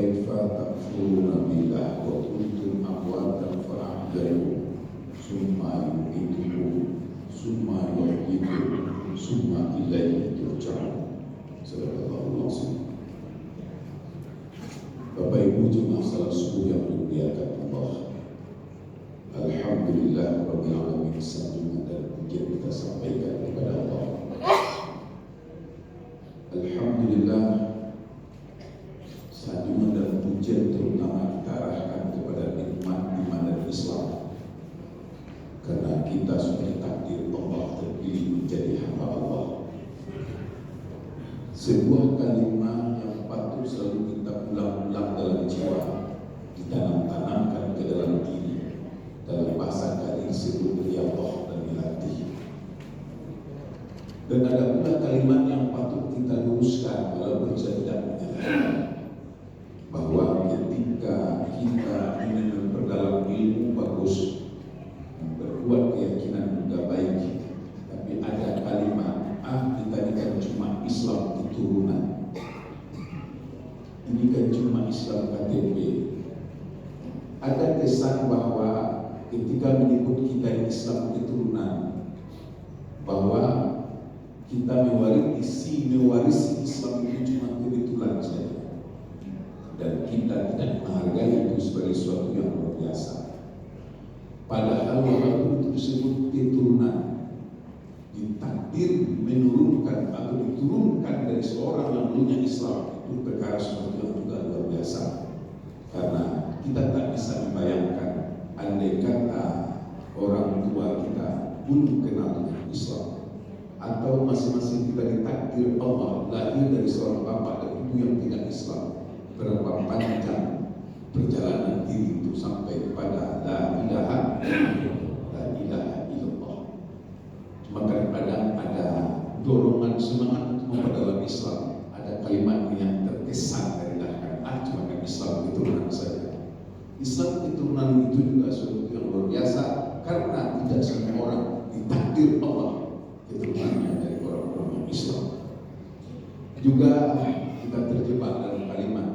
kaifa takfuruna billah wa kuntum amwatan fa ahyakum summa yumitukum summa yuhyikum summa ilaihi turja'un. Sallallahu alaihi wasallam. Bapak Ibu jemaah salat subuh yang dimuliakan Allah, alhamdulillah rabbil alamin, sanjungan dan pujian kita sampaikan kepada Allah. Alhamdulillah, sanjungan dan pujian terutama kita arahkan kepada nikmat iman dan Islam, karena kita sudah ditakdir Allah terpilih menjadi hamba Allah. Sebuah kalimat yang patut selalu kita ulang-ulang dalam jiwa, ditanam-tanamkan ke dalam diri. Dalam bahasa Kadin disebut riyadhah dan dilatih. Dan ada pula kalimat yang patut kita luruskan walaupun saya tidak menyalahkan, bahwa ketika kita ingin memperdalam ilmu bagus, memperkuat keyakinan juga baik, tapi ada kalimat kita ini kan cuma Islam keturunan, ini kan cuma Islam KTP. Ada kesan bahwa ketika menyebut kita Islam keturunan, bahwa kita mewarisi Islam itu cuma kebetulan saja, dan kita tidak menghargai itu sebagai sesuatu yang luar biasa. Padahal walaupun itu disebut keturunan, ditakdir menurunkan atau diturunkan dari seorang yang punya Islam, itu perkara sesuatu yang juga luar biasa. Karena kita tak bisa membayangkan andai kata orang tua kita belum kenal dengan Islam, atau masing-masing kita ditakdir Allah lahir dari seorang bapak dan ibu yang tidak Islam, berapa panjang perjalanan diri itu sampai kepada la ilaha illallah. Maka kadang-kadang ada dorongan semangat untuk memperdalam Islam, ada kalimat yang terkesan dari dalam cuma kan Islam keturunan saja. Islam keturunan itu juga sesuatu yang luar biasa, karena tidak semua orang ditakdir Allah keturunannya dari orang-orang Islam. Juga kita terjebak dalam kalimat,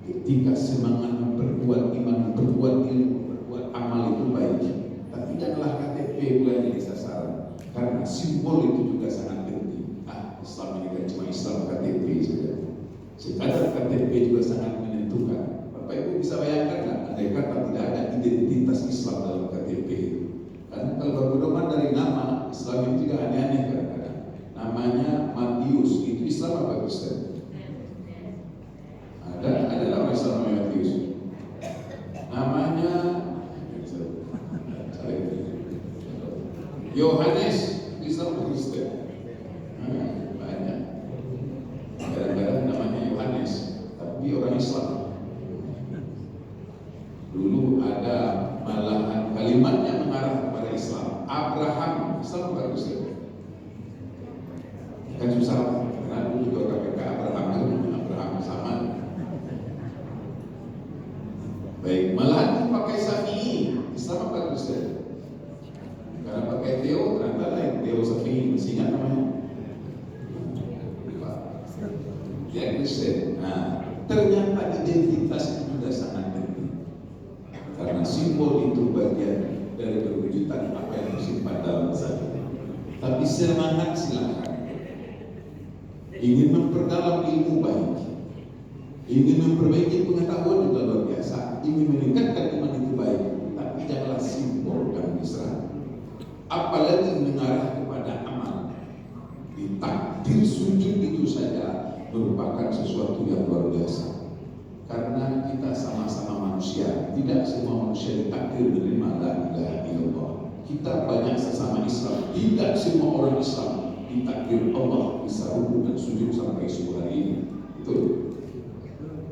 ketika semangat memperkuat iman, memperkuat ilmu, memperkuat amal itu baik, tapi janganlah KTP bukan jadi sasaran, karena simbol itu juga sangat penting. Islam ini kan cuma Islam KTP saja. Sekadar KTP juga sangat menentukan. Bapak Ibu bisa bayangkan nggak, andai kata tidak ada identitas Islam dalam KTP itu? Karena kalau berpedoman dari nama, Islam itu juga aneh-aneh kadang-kadang. Namanya Matius, itu Islam apa Kristen? Ada nama Islam namanya Matius. Namanya Yohanes, Islam atau Kristen? Banyak. Kadang-kadang namanya Yohanes, tapi orang Islam. Dulu ada malahan kalimatnya mengarah kepada Islam. Abraham, Islam atau Kristen? Kan susah, karena dulu juga KPK Abraham sama. Baik, malahan pakai Syafi'i, Islam atau Kristen? Karena pakai Theo, ternyata lain. Theo Syafi'i, masih ingat namanya? Dia Kristen. Nah, ternyata identitas itu sudah sangat penting, karena simbol itu bagian dari perwujudan apa yang disimpan dalam saya. Tapi semangat silakan. Ingin memperdalam ilmu baik, ingin memperbaiki pengetahuan juga luar biasa, ingin meningkatkan iman itu baik, tapi janganlah simbol dan mesra. Apalagi mengarah kepada amal. Ditakdir sujud itu saja merupakan sesuatu yang luar biasa, karena kita sama-sama manusia. Tidak semua manusia ditakdir menerima la ilaha illallah. Kita banyak sesama Islam, tidak semua orang Islam ditakdir Allah bisa rukuk dan sujud sampai subuh hari ini. Itu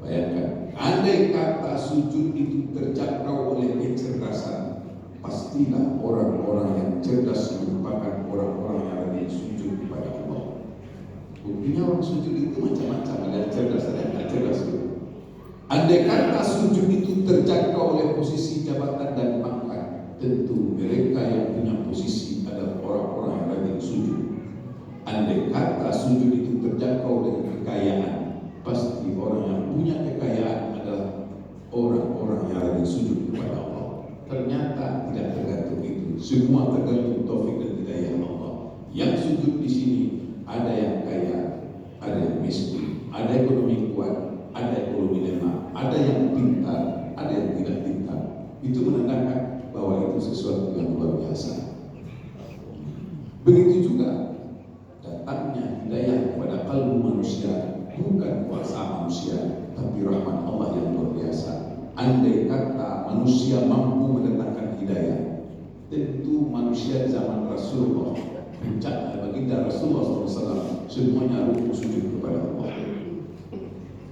bayangkan, andai kata sujud itu terjangkau oleh kecerdasan, pastilah orang-orang yang cerdas merupakan orang-orang yang ada sujud kepada Allah. Buktinya orang sujud itu macam-macam, ada yang cerdas, ada yang tidak cerdas. Andai kata sujud itu terjangkau oleh posisi jabatan dan pangkat, tentu mereka yang punya posisi adalah orang-orang yang rajin sujud. Andai kata sujud itu terjangkau dengan kekayaan, pasti orang yang punya kekayaan adalah Semua tergantung taufik dan hidayah Allah. Yang sujud di sini ada yang kaya, ada yang miskin, ada ekonomi kuat, ada ekonomi lemah, ada yang pintar, ada yang tidak pintar. Itu menandakan bahwa itu sesuatu yang luar biasa. Begitu juga datangnya hidayah kepada kalbu manusia, bukan kuasa manusia, tapi rahmat Allah yang luar biasa. Andai kata manusia mampu mendatangkan hidayah, tentu manusia di zaman Rasulullah, puncaknya baginda Rasulullah SAW, semuanya rukuk sujud kepada Allah.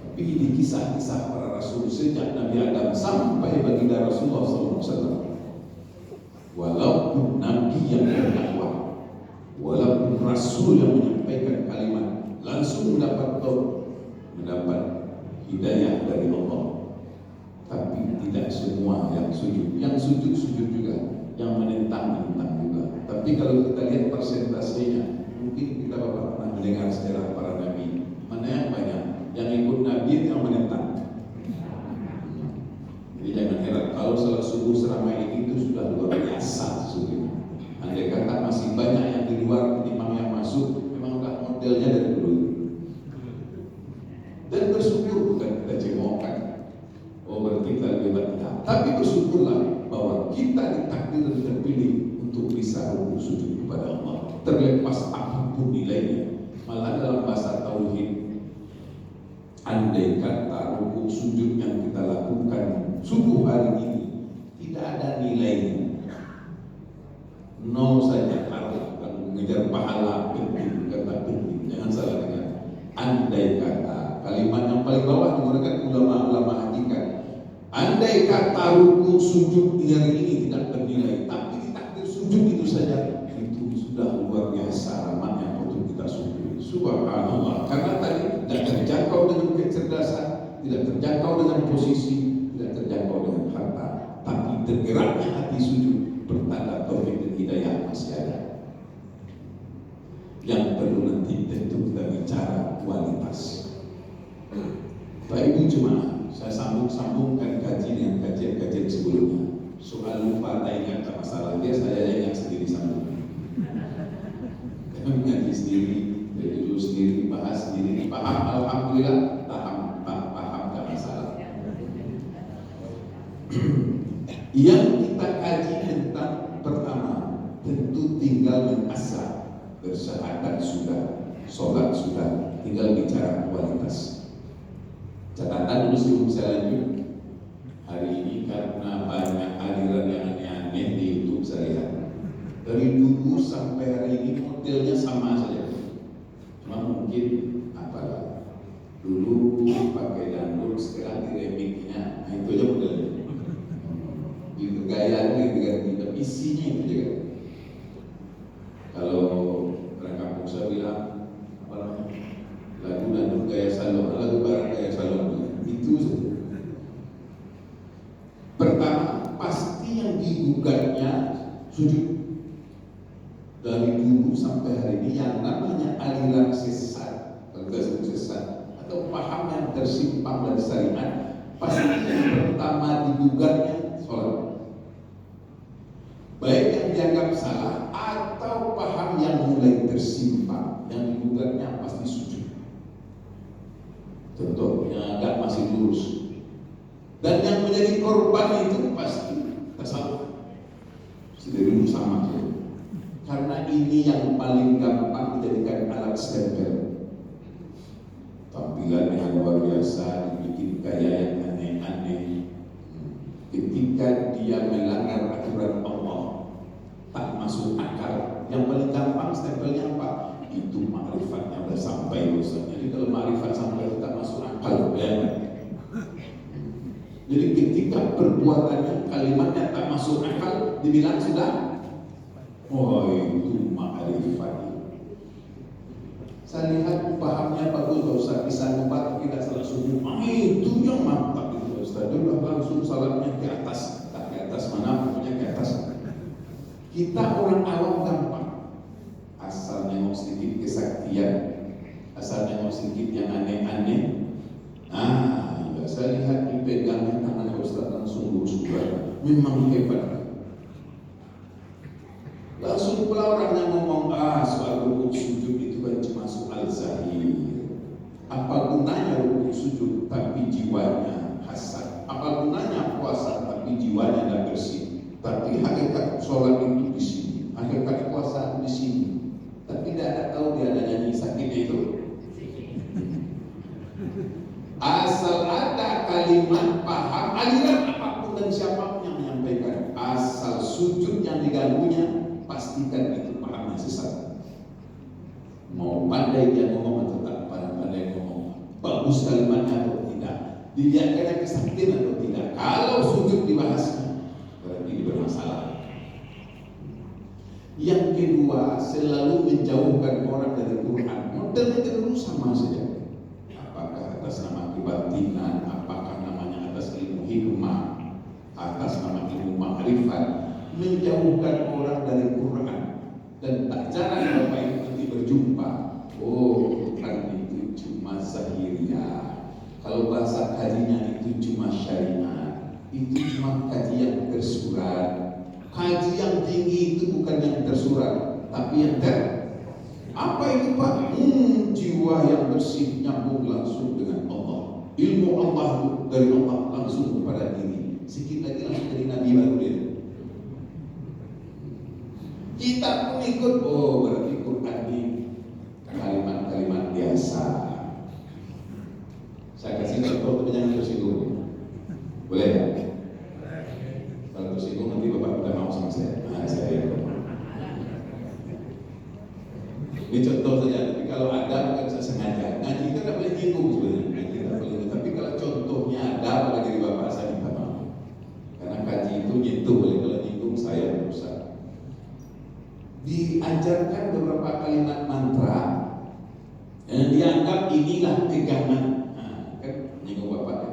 Tapi di kisah-kisah para Rasul sejak Nabi Adam sampai baginda Rasulullah SAW, walaupun Nabi yang berdakwah, walaupun Rasul yang menyampaikan kalimat, langsung mendapat hidayah dari Allah, tapi tidak semua yang sujud. Yang sujud juga, yang menentang juga. Tapi kalau kita lihat persentasenya, mungkin kita Bapak pernah mendengar sejarah para nabi, mana yang banyak yang ikut nabi yang menentang. Jadi jangan heran kalau salat subuh seramai itu sudah luar biasa sesungguhnya. Andai kata masih banyak yang di luar imam yang masuk, memang udah modelnya dari dulu. Dan bersyukur, bukan kita cemoohkan, oh berarti kita lebih baik. Tapi bersyukurlah bahwa kita ditakdir dan terpilih untuk bisa rukuk sujud kepada Allah, terlepas apapun nilainya. Malah dalam bahasa tauhid, andai kata rukuk sujud yang kita lakukan subuh hari ini tidak ada nilainya, nol saja, kalau mengejar pahala penting, kata penting, jangan salah dengar. Andai kata, kalimat yang paling bawah digunakan ulama-ulama hakikat, andai kata rukuk sujud hari ini tidak bernilai, tapi ditakdir sujud itu saja, itu sudah luar biasa rahmatnya untuk kita syukuri. Subhanallah, karena tadi tidak terjangkau dengan kecerdasan, tidak terjangkau dengan posisi, tidak terjangkau dengan harta, tapi tergeraknya hati sujud bertanda taufik dan hidayah masih ada. Yang perlu nanti tentu kita bicara kualitas. Bapak Ibu jemaah, saya sambungkan kaji dengan kajian-kajian sebelumnya. Soal lupa tak ingat tak masalah, dia saya yang sendiri sambung. Kami ngaji sendiri, dulu sendiri, bahas sendiri, paham alhamdulillah, paham tak masalah. Yang kita kaji tentang pertama, tentu tinggal mengasah, bersyahadat sudah, sholat sudah, tinggal bicara kualitas. Catatan dulu sebelum saya lanjut. Hari ini karena banyak aliran yang aneh-aneh di YouTube saya lihat, dari dulu sampai hari ini modelnya sama saja. Cuma mungkin apalah, dulu pakai dangdut, sekarang diremiknya, nah itu aja modelnya. Itu gayanya diganti, tapi isinya itu juga. Kalau orang kampung saya bilang apa namanya, lagu dangdut gaya salon, lagu barat gaya salon, itu saja. Pertama, pasti yang digugatnya sujud. Dari dulu sampai hari ini yang namanya aliran sesat, sesat atau paham yang tersimpang dari syariat, pasti yang pertama digugatnya sholat. Baik yang dianggap salah atau paham yang mulai tersimpang, yang digugatnya pasti sujud. Contoh yang agak masih lurus. Dan yang menjadi korban itu pasti tasawuf. Sudah dulu sama saja. Karena ini yang paling gampang dijadikan alat stempel. Tampilan yang luar biasa, dibikin gaya yang aneh-aneh. Ketika dia melanggar aturan Allah, tak masuk akal. Yang paling gampang stempelnya apa? Itu ma'rifatnya sudah sampai dosa. Jadi kalau ma'rifat sampai itu tak masuk akal, ya. Jadi ketika perbuatannya, kalimatnya tak masuk akal, dibilang sudah, oh itu ma'rifat. Saya lihat pahamnya bagus, Pak Ustaz, bisa numpak tidak salah subuh. Itu yang mantap itu Ustaz. Dia langsung salatnya ke atas, tak ke atas mana, pokoknya ke atas. Kita orang awam gampang, asal nengok sedikit kesaktian, asal nengok sedikit yang aneh-aneh. Saya lihat dipegangnya tangan Ustaz langsung lurus juga. Memang hebat. jiwanya hasad. Apa gunanya puasa tapi jiwanya tidak bersih? Tapi hakikat sholat itu di sini, hakikat puasa di sini. Tapi tidak ada tahu dia ada nyanyi sakit itu. Asal ada kalimat paham aliran apapun dan siapapun yang menyampaikan, asal sujud yang diganggunya, pastikan itu pahamnya sesat. Mau pandai dia ngomong atau tak pandai ngomong, bagus kalimatnya atau tidak, dilihat ada kesaktian atau tidak. Kalau sujud dibahasnya, berarti ini bermasalah. Yang kedua, selalu menjauhkan orang dari Quran. Modelnya dulu sama saja. Apakah atas nama kebatinan, apakah namanya atas ilmu hikmah, atas nama ilmu ma'rifat, menjauhkan orang dari Quran. Dan tak jarang Bapak Ibu nanti berjumpa, oh Quran itu cuma zahiriyah, kalau bahasa kajinya itu cuma syariat, itu cuma kaji yang tersurat. Kaji yang tinggi itu bukan yang tersurat, tapi yang apa itu Pak? Jiwa yang bersih nyambung langsung dengan Allah. Ilmu Allah itu dari Allah langsung kepada diri. Sikit lagi langsung dari Nabi baru dia. Kita pun ikut, oh berarti Quran ini kalimat-kalimat biasa. Saya kasih contoh tapi jangan tersinggung. Boleh ya? Kalau tersinggung nanti Bapak udah mau sama saya. Nah, saya ini contoh saja, tapi kalau ada bukan saya sengaja. Ngaji kan tidak boleh nyinggung sebenarnya, ngaji tidak boleh. Tapi kalau contohnya ada pada diri Bapak, saya minta maaf. Karena kaji itu nyentuh, boleh, kalau nyinggung saya berusaha. Diajarkan beberapa kalimat mantra yang dianggap inilah pegangan. Nah, kan nyinggung Bapak ya.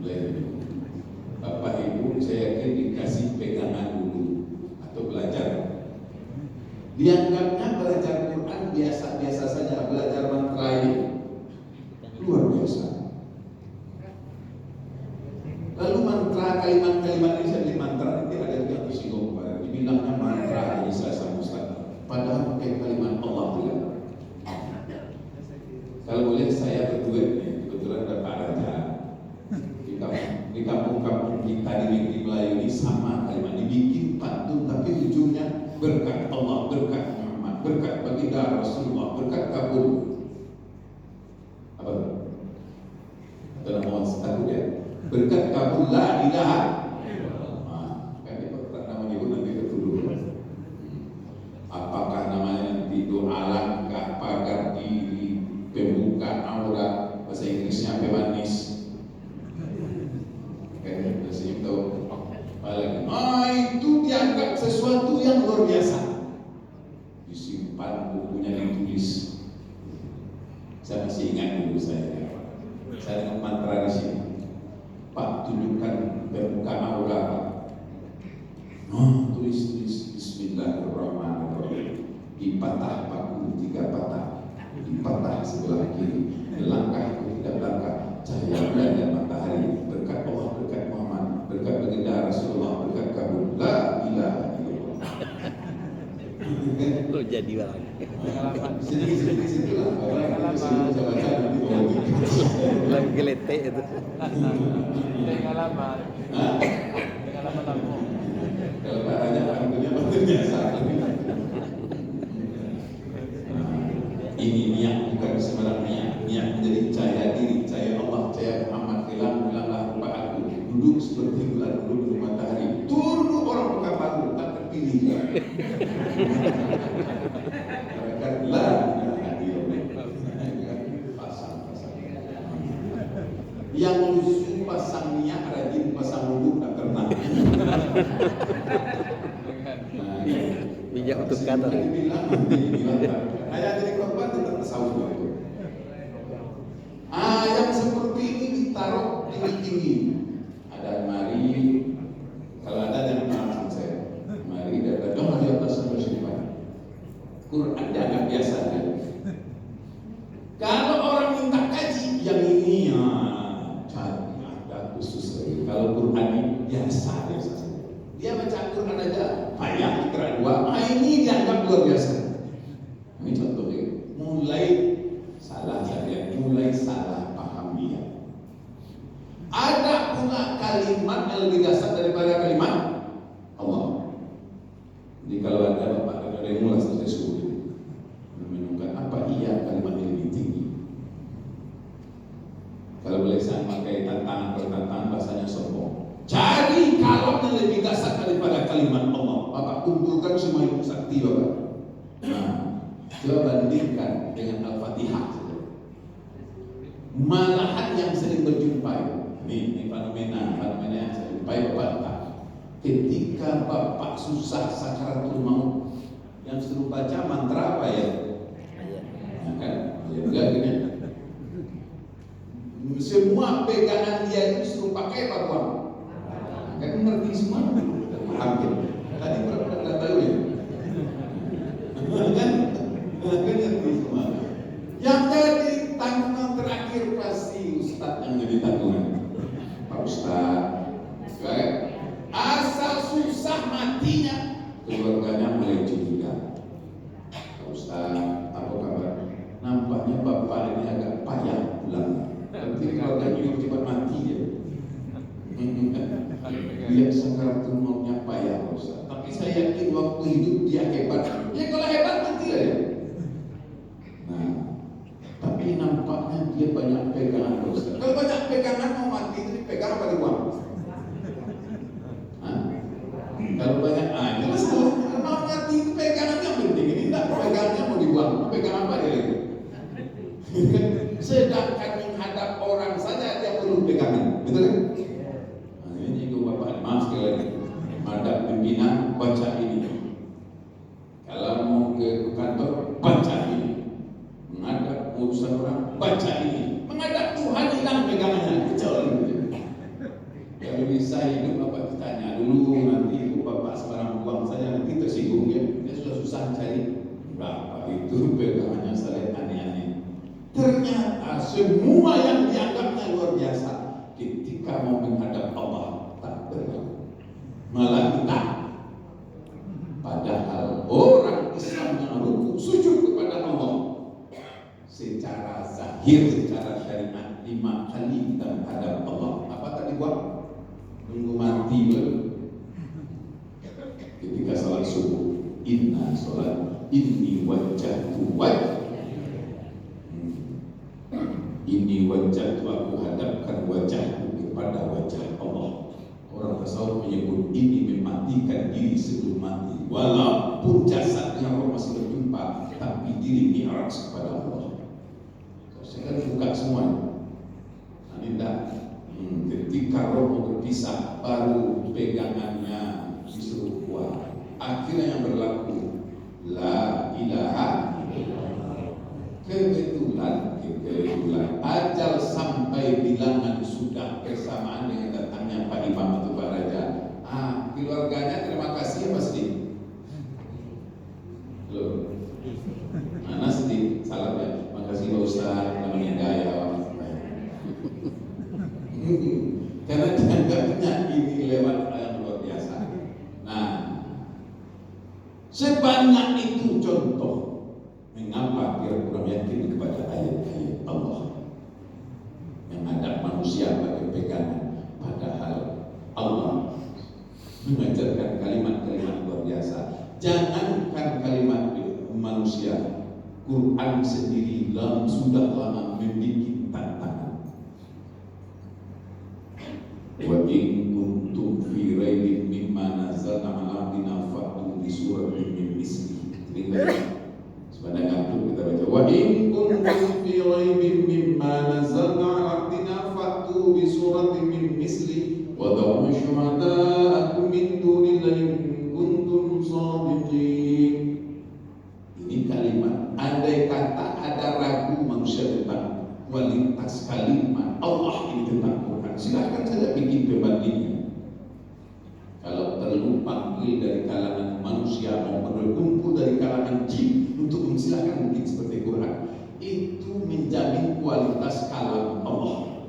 Boleh. Bapak Ibu saya yakin dikasih pegangan dulu atau belajar. Dianggapnya belajar Quran biasa-biasa saja, belajar mantra ini luar biasa. Lalu mantra, kalimat-kalimat ini saya beli mantra, nanti ada yang tersinggung kemarin, dibilangnya mantra ini saya Ustaz. Padahal pakai kalimat Allah juga. Kalau boleh saya berduet nih, kebetulan ada Pak Raja di kampung-kampung kita di negeri Melayu ini sama kalimat dibikin pantun tapi ujungnya berkat Allah, berkat Muhammad, berkat baginda Rasulullah, berkat kabul. Apa? Dalam mohon takut ya. Berkat kabul la ilaha. Kan itu nama ibu nanti ketuduh. Apakah namanya nanti doa langkah, pagar diri, pembuka aurat, bahasa Inggrisnya pemanis. Itu dianggap sesuatu yang luar biasa. Disimpan bukunya ditulis. Saya masih ingat dulu saya dengan mantra di sini. Pak, tunjukkan pembuka aura. Tulis Bismillahirrahmanirrahim. Dipatah paku 3 patah, dipatah sebelah kiri. Melangkah tidak langkah, cahaya bulan dan matahari. Berkat Allah, berkat Muhammad, berkat baginda Rasulullah, berkat kabul la ilaha illallah. Lo jadi barang. Sedikit lah. Baca nanti Lagi gelete itu. Pengalaman. Pengalaman aku. Kalau katanya panggilnya biasa. Ini niat bukan sembarang niat menjadi cahaya diri, cahaya Allah, cahaya Muhammad. Hilanglah rupa aku. Duduk seperti bulan, duduk di matahari. Turun orang berkabar tak terpilih. Berkatlah pasang. Yang lusuh pasang minyak, rajin pasang wudhu tak kena. Minyak untuk kata. Ayah jadi korban tetap tasawuf itu. Yang seperti ini ditaruh tinggi-tinggi. Ada mari, kalau ada jangan langsung saya. Mari dapat doa di atas bersifat. Quran dianggap biasa kan. Kalau orang minta kaji yang ini ya cari ada khusus lagi. Kalau Quran ini biasa saja. Dia baca Quran aja payah Iqra 2. Ini dianggap luar biasa. Ini contohnya mulai salah saja, mulai salah paham dia. pula kalimat yang lebih dasar daripada kalimat Allah. Jadi kalau ada bapak ada yang mulai selesai subuh menemukan apa iya kalimat yang lebih tinggi. Kalau boleh saya pakai tantangan bahasanya sombong. Cari kalam yang lebih dasar daripada kalimat Allah. Bapak kumpulkan semua ilmu sakti bapak. Nah, coba bandingkan dengan Al-Fatihah. Malahan yang sering berjumpa ini fenomena yang saya jumpai bapak. Ketika bapak susah sakaratul maut, yang suruh baca mantra apa ya? Ya kan? Ya gini. Semua pegangan dia itu suruh pakai apa buang? Kan ngerti semua? Hampir. Tadi berapa tahu ya? Kan ngerti semua. Yang jadi tanggungan terakhir pasti Ustadz yang jadi tanggungan. Pak Ustadz, baik. Asal susah matinya, keluarganya mulai curiga. Pak Ustadz, apa kabar? Nampaknya bapak ini agak payah pulang. Nanti keluarganya juga cepat mati ya. Dia sakaratul mautnya payah Pak Ustadz. Tapi saya yakin waktu hidup dia hebat. Ya kalau hebat mati lah ya. Nah, tapi nampaknya dia banyak pegangan Pak Ustadz. Kalau banyak pegangan mau mati itu dipegang apa dibuang? Kalau banyak jelas kalau mau mati itu pegangannya penting. Ini tidak pegangannya mau dibuang, pegang apa dia lagi? Sedangkan menghadap orang saja dia perlu pegangan, betul kan? Nah, ini juga bapak maaf sekali lagi. Menghadap pimpinan baca ini. Kalau mau ke kantor baca ini. Menghadap urusan orang baca ini. Menghadap Tuhan hilang pegangannya, kecil gitu. Kalau bisa hidup bapak tanya dulu nanti bapak sebarang uang saja nanti tersinggung ya. Dia sudah susah cari berapa itu pegangannya saling aneh-aneh. Ternyata semua yang dianggapnya luar biasa ketika mau menghadap Allah tak berlaku, malah kita. Padahal orang Islam yang ruku sujud kepada Allah secara zahir, secara syariat 5 kali kita menghadap Allah. Apa tadi buat? Tunggu mati baru. Ketika salat subuh, inna salat inni wajjahtu ini wajah itu aku hadapkan wajahku kepada wajah Allah. Orang tasawuf menyebut ini mematikan diri sebelum mati. Walaupun jasadnya orang masih berjumpa, tapi diri mi'raj kepada Allah. Saya kan buka semua. Nanti tidak. Ketika roh berpisah, baru pegangannya disuruh kuat. Akhirnya yang berlaku la ilaha kebetulan ajal sampai bilangan sudah bersamaan dengan datangnya Pak Imam atau Pak Raja. Keluarganya terima kasih pasti. Loh, mana sedih salam ya. Makasih Pak Ustaz namanya Daya. Karena dianggapnya ini lewat yang luar biasa. Nah, sebanyak itu contoh mengapa kita kurang yakin kepada ayat-ayat Allah yang ada manusia bagi pegangan, padahal Allah mengajarkan kalimat-kalimat luar biasa. Jangankan kalimat manusia, Quran sendiri sudah lama membuat tantangan. Wa in kuntum fi raibin mimma nazzalna 'ala abdina fa'tu bi suratin min mislihi. Sebenarnya kita baca wa in kuntum fi raibin mimma nazzalna 'ala abdina fa'tu bi suratin min mislihi wa da'u syuhada'akum min dunillahi in kuntum shadiqin. Ini kalimat andai kata ada ragu manusia tentang kualitas kalimat Allah ini tentang Quran, silahkan saja bikin pembandingnya. Kalau perlu panggil dari kalangan manusia maupun berkumpul dari kalangan jin untuk mensilahkan mungkin seperti Quran, itu menjamin kualitas kalam Allah.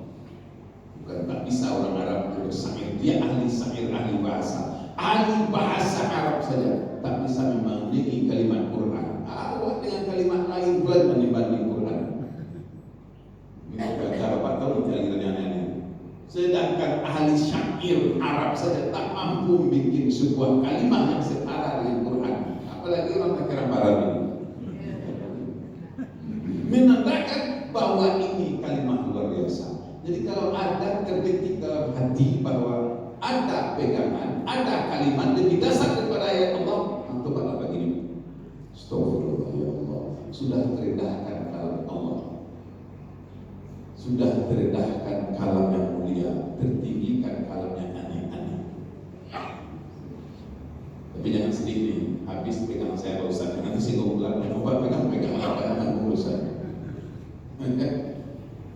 Bukan tak bisa orang Arab bersair, dia ahli syair, ahli bahasa Arab saja tak bisa membandingi kalimat Quran. Awak dengan kalimat lain bukan membanding Quran. Ini bukan cara Pak tahu mencari aneh-aneh. Sedangkan ahli syair Arab saja tak mampu bikin sebuah kalimat yang setara dengan Quran, apalagi orang Arab Arab ini. Menandakan bahwa ini kalimat luar biasa. Jadi kalau ada terbetik dalam hati bahwa ada pegangan, ada kalimat lebih dasar daripada ayat Allah, antum bakal begini. Astagfirullah ya Allah. Sudah terendahkan kalam Allah. Sudah terendahkan kalam yang mulia, tertinggikan kalam yang aneh-aneh. Tapi jangan sedih nih, habis pegang saya Pak Ustaz. Nanti singgung bulan, coba pegang apa yang urusan.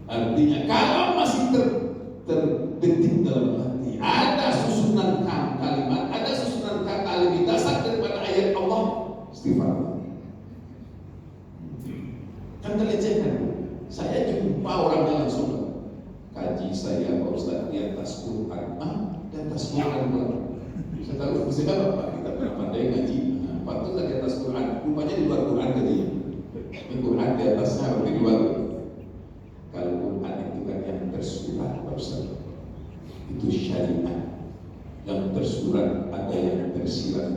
Artinya kalau masih terbetik dalam hati, ada susunan kalimat, ada susunan kata lebih dasar daripada ayat Allah, istighfar. Kan kelecehkan. Saya jumpa orangnya langsung, kaji saya Pak Ustaz di atas Quran, di atas Quran pula. Saya tahu siapa Pak, kita pernah pandai ngaji, patutlah di atas Quran, rupanya di luar Quran katanya. Ini Quran di atasnya, tapi di luar. Kalau Quran itu kan yang tersurat Pak Ustaz, itu syariat. Yang tersurat ada yang tersirat,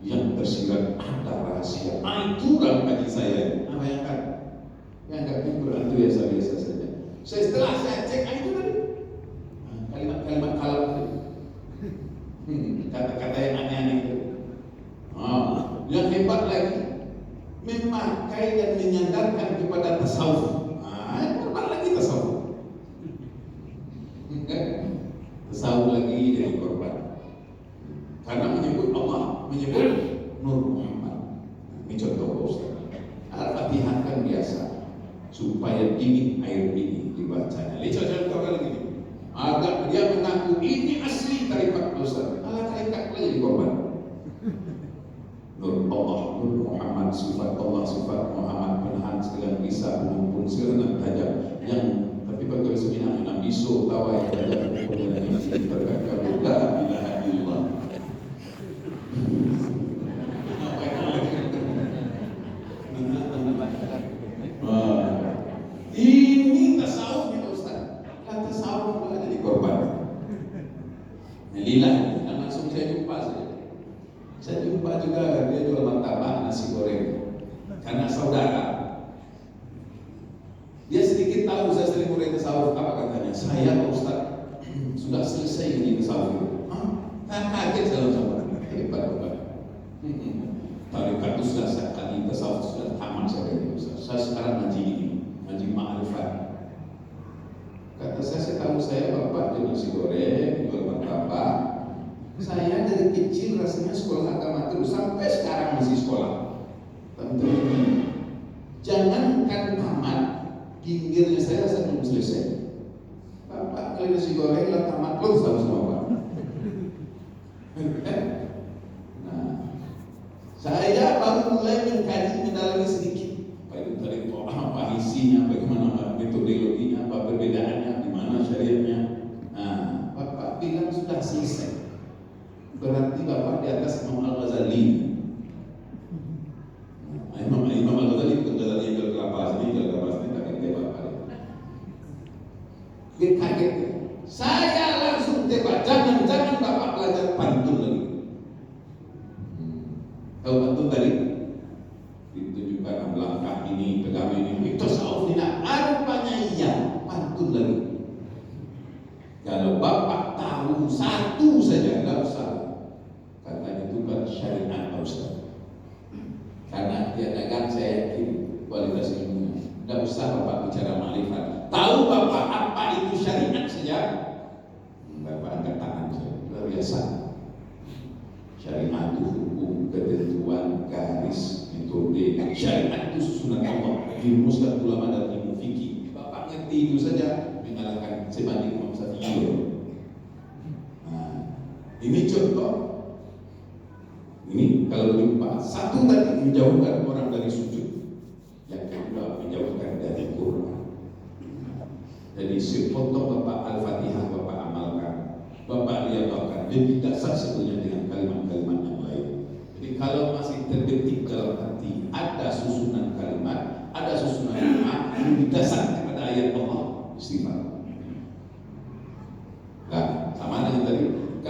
yang tersirat ada rahasia. Itu dalam kaji saya. Bayangkan, yang nggak Quran itu biasa-biasa saja. Setelah saya cek, itu tadi kalimat-kalimat kalam itu, kata-kata yang aneh-aneh itu. Yang hebat lagi, memakai dan menyandarkan kepada tasawuf. Normal lagi tasawuf. Tasawuf lagi jadi korban. Karena menyebut Allah, menyebut Nur Muhammad. Ini contoh Ustaz. Al-Fatihah kan biasa, supaya dingin air ini dibacanya. Lihat contoh lagi ini. Agar dia mengaku ini asli tarikat Ustaz. Tarikat lagi jadi korban. Nur Allah, Nur Muhammad, sifat Allah, sifat Muhammad, penahan segala bisa, mumpun segala tajam. Yang tapi bagi seminar yang bisu tawa yang tajam kemudian ini terkakak la ilaha illallah. Ini tasawuf ya Ustaz. Kan tasawuf malah jadi korban. Lillah, dan langsung saya jumpa saja. Saya jumpa juga dia jual martabak nasi goreng karena saudara. Dia sedikit tahu saya sering mulai tasawuf. Apa katanya? Saya Pak Ustaz sudah selesai ini tasawuf itu. Saya kaget saya langsung. Hebat Bapak. Tarikat itu sudah sekali tasawuf sudah tamat saya ini Ustaz. Saya sekarang ngaji ini, ngaji ma'rifat. Kata saya tahu saya Bapak jual nasi goreng, jual martabak. Saya dari kecil rasanya sekolah agama terus sampai sekarang masih sekolah. Teman-teman, jangankan tamat, pinggirnya saya belum selesai. Bapak kalau nasi goreng lah tamat belum sama Pak. Nah, saya baru mulai mengkaji mendalami sedikit. Apa itu tadi apa isinya, bagaimana metodologinya, apa perbedaannya, di mana syariatnya. Nah, Bapak bilang sudah selesai. Berarti Bapak di atas Imam Al-Ghazali. Imam Al-Ghazali bukan Ghazali yang kelapa sini kaget dia Bapak. Dia kaget. Saya langsung tebak, jangan Bapak belajar pantun lagi. Tahu pantun tadi? Ditunjukkan langkah ini, pegang ini, itu tasawuf tidak. Rupanya iya, pantun lagi. Kalau Bapak tahu satu saja, nggak usah. Karena itu kan syariat Pak Ustaz. Karena dia dagang saya yakin kualitas ilmunya. Tidak usah Bapak bicara ma'rifat. Tahu Bapak apa itu syariat saja. Bapak angkat tangan saja. Luar biasa. Syariat itu hukum, ketentuan, garis, metode. Syariat itu susunan Allah. Dirumuskan ulama dan ilmu fikih. Bapak ngerti itu saja mengalahkan sebanding Imam Syafi'i. Nah, ini contoh. Ini kalau berjumpa, satu tadi menjauhkan orang dari sujud, yang kedua menjauhkan dari Quran. Jadi sepotong Bapak Al-Fatihah Bapak amalkan, Bapak lihatkan lebih dasar sebenarnya dengan kalimat-kalimat yang lain. Jadi kalau masih terbetik dalam hati, ada susunan kalimat, ada susunan doa lebih dasar kepada ayat Allah, istighfar. Nah, sama dengan tadi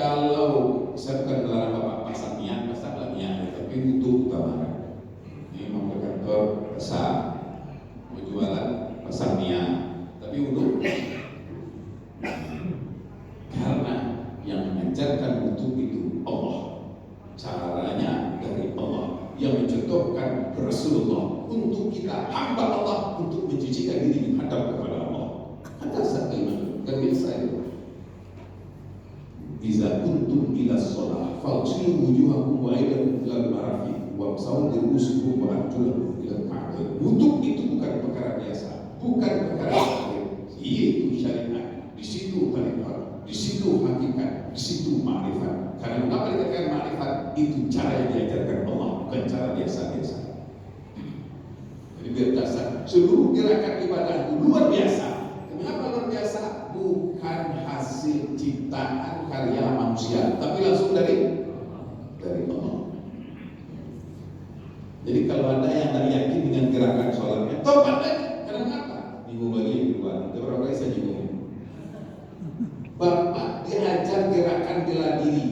kalau saya bukan melarang Bapak pasang niat, tapi untuk utamakan. Ini mau ke kantor pasang, mau jualan pasang niat, tapi untuk karena yang mengajarkan untuk itu Allah, caranya dari Allah, yang mencontohkan Rasulullah untuk kita hamba Allah untuk mencucikan diri menghadap kepada Allah. Ada satu iman, gak biasa itu. Iza kuntum ila sholah fa'usilu wujuhakum wa aydakum ilal marafiq wa amsahu dirusukum wa arjulakum ilal ka'bayn. Wudhu itu bukan perkara biasa, bukan perkara sakit. Itu syariat. Di situ tarikat, di situ hakikat, di situ ma'rifat. Karena mengapa dikatakan ma'rifat? Itu cara yang diajarkan Allah, bukan cara biasa-biasa. Jadi biar dasar seluruh gerakan ibadah itu luar biasa. Kenapa luar biasa? Bukan hasil ciptaan karya manusia, tapi langsung dari Allah. Jadi kalau ada yang tidak yakin dengan gerakan sholatnya, tobat lagi. Karena apa? Minggu lagi yang kedua, berapa kali saya nyinggung. Bapak diajar gerakan bela diri,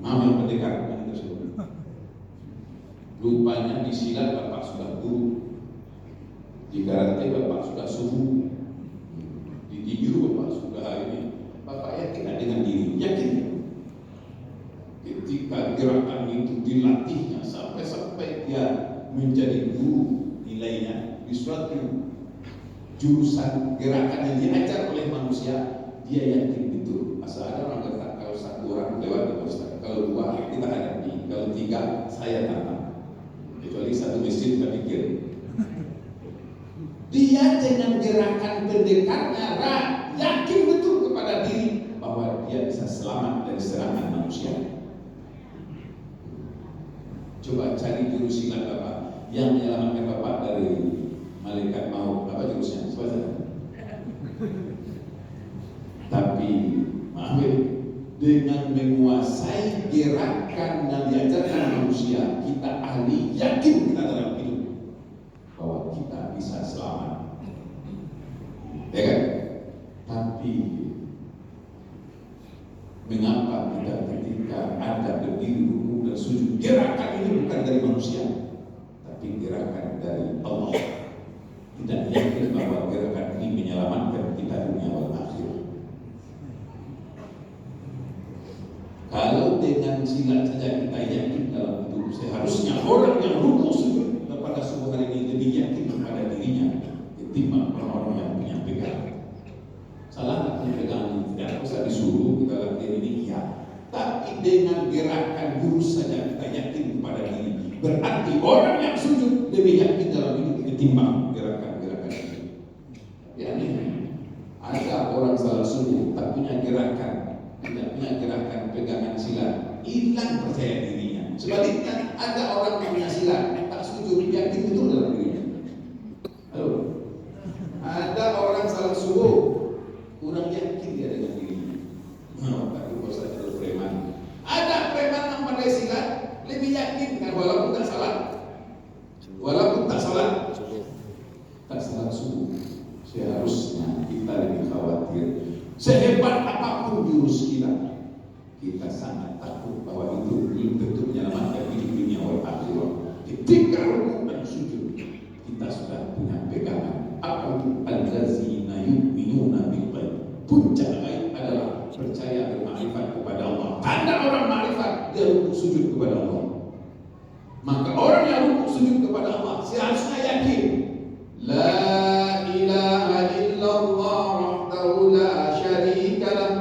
mau yang mendekat tersebut. Rupanya di silat Bapak sudah guru, di karate Bapak sudah suhu, di tinju Bapak sudah hari ini. Bapak yakin dengan diri, yakin. Ketika gerakan itu dilatihnya sampai dia menjadi guru nilainya di suatu jurusan gerakan yang diajar oleh manusia, dia yakin betul. Asal ada orang kata kalau satu orang lewat di Ustaz, kalau dua kita hadapi, kalau tiga saya tantang. Kecuali satu masjid kita pikir. Dia dengan gerakan pendekatnya yakin betul kepada diri bahwa dia bisa selamat dari serangan manusia. Coba cari jurus silat Bapak yang menyelamatkan Bapak dari malaikat maut. Apa jurusnya? Coba saja. Tapi maaf ya, dengan menguasai gerakan yang diajarkan manusia, kita ahli, yakin kita dalam hidup bahwa kita bisa selamat. Ya kan? Tapi mengapa kita ketika ada berdiri rukuk dan sujud, gerakan ini bukan dari manusia, tapi gerakan dari Allah. Tidak yakin bahwa gerakan ini menyelamatkan kita dunia wal akhir. Kalau dengan silat saja kita yakin dalam hidup, seharusnya orang yang rukuk sujud kepada subuh hari ini lebih yakin kepada dirinya ketimbang orang yang punya pegangan. Salah tak punya pegangan? Tidak usah disuruh kita latihan ini, iya. Tapi dengan gerakan jurus saja kita yakin kepada diri. Berarti orang yang sujud lebih yakin dalam hidup ketimbang gerakan-gerakan ini. Ya ini ada orang salah subuh tak punya gerakan, tidak punya gerakan pegangan silat, hilang percaya dirinya. Sebaliknya ada orang yang punya silat tak sujud, yakin betul dalam dirinya. Halo, ada orang salah subuh, kurang yakin dia dengan dirinya. Tapi bosan itu preman. Ada preman yang pandai silat lebih yakin kan, walaupun tak salah, tak salah subuh. Seharusnya kita lebih khawatir. Sehebat apapun jurus kita sangat takut bahwa itu belum tentu menyelamatkan hidup dunia wal akhirat. Ketika rukuk dan sujud, kita sudah punya pegangan. Apa itu? Allazina yu'minuna bil ghaib. Puncak ghaib adalah percaya dan makrifat kepada Allah. Tanda orang makrifat, dia rukuk sujud kepada Allah. Maka orang yang rukuk sujud kepada Allah seharusnya yakin, la ilaha illallah wahdahu la syarika lah,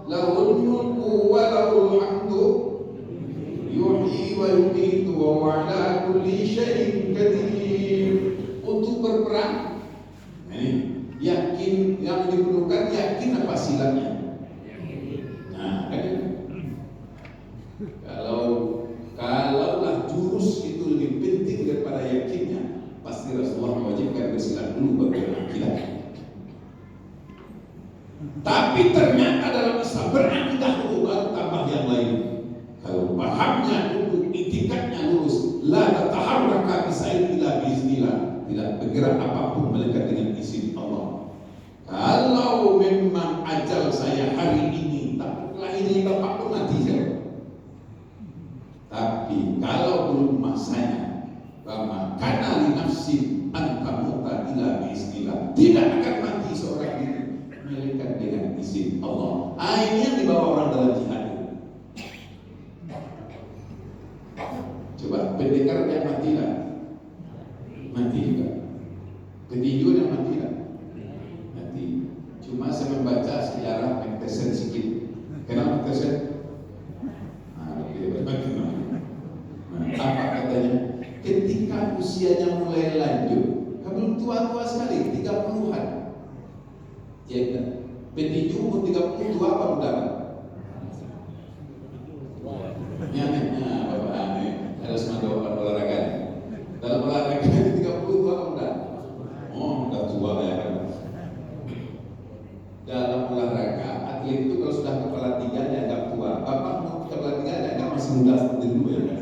lahul mulku wa lahul hamdu, yuhyi wa yumiitu wa huwa ala kulli syai'in qadir. Untuk berperang, yakin yang diperlukan, yakin apa silatnya. Nah, kalaulah jurus itu lebih penting daripada yakinnya, pasti Rasulullah mewajibkan bersilat dulu baru berakidah. Tapi ternyata dalam Islam berakidah dulu baru tambah yang lain. Kalau pahamnya dulu, itikadnya lurus, la tataharraka bisa'in ila biiznillah, tidak bergerak apapun melekat dengan izin Allah. Kalau memang ajal saya hari ini, tapi lahirnya bapak pun mati. mangsanya bahwa karena li nafsin antamuta ila biiznillah, tidak akan mati seorang diri melainkan dengan izin Allah. Ini yang dibawa orang dalam jihad. Coba pendekar yang mati lah, mati juga. Petinju yang mati lah, mati. Cuma saya membaca sejarah McTesen sedikit. Kenapa McTesen? Apa katanya? Ketika usianya mulai lanjut, belum tua-tua sekali, 30-an. Ya kan? Petinju umur 30 tua apa muda? Ya, Bapak aneh. Harus mendorong olahraga. Dalam olahraga 30 tua apa muda? Oh, udah tua ya kan. Dalam olahraga, atlet itu kalau sudah kepala 3 dianggap tua. Bapak kepala 3 dianggap masih muda seperti dulu ya kan.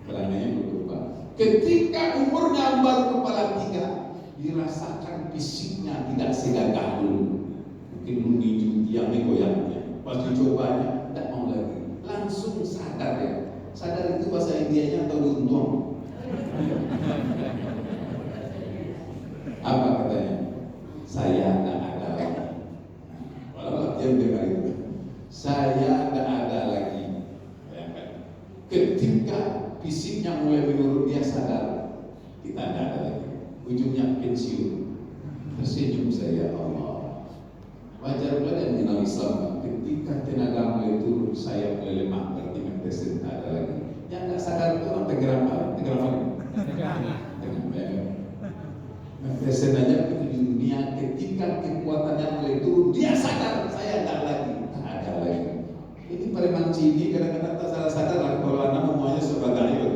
Karenanya berubah. Ketika umurnya baru kepala 3, dirasakan fisiknya tidak segagah dulu. Mungkin dulu diamnya goyangnya. Pas dicobanya, tidak mau lagi. Langsung sadar ya. Sadar itu bahasa Indianya atau untung. Apa katanya? Saya tidak ada lagi. Walau latihan dia kali itu. Saya tidak ada lagi. Ketika fisiknya mulai menurun, dia sadar kita tidak ada lagi. Ujungnya pensiun. Tersenyum saya, Allah. Wajar pula yang mengenal Islam. Ketika tenaga mulai turun, saya mulai lemah. Berarti McTesen tidak ada lagi. Yang tidak sadar itu orang Tegerang McTesen aja ke dunia. Ketika kekuatannya mulai turun, dia sadar saya tidak lagi. Tak ada lagi. Ini preman Cini kadang-kadang tak salah sadar lah kalau anak semuanya sebagai ayo.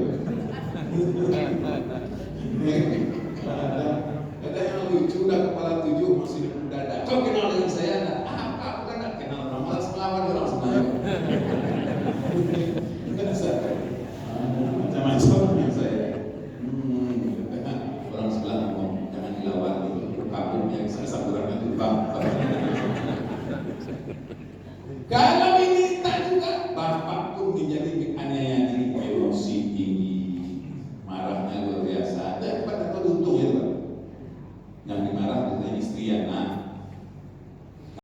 Ada yang lucu, udah kepala 7 masih mendadak. Kau kenal dengan saya? Apa? Aku kan tak kenal orang, malas melawan orang sebenarnya. Macam-macam yang saya. Orang sebelah ngomong jangan dilawan itu kampung yang saya samburan itu bang. Kalau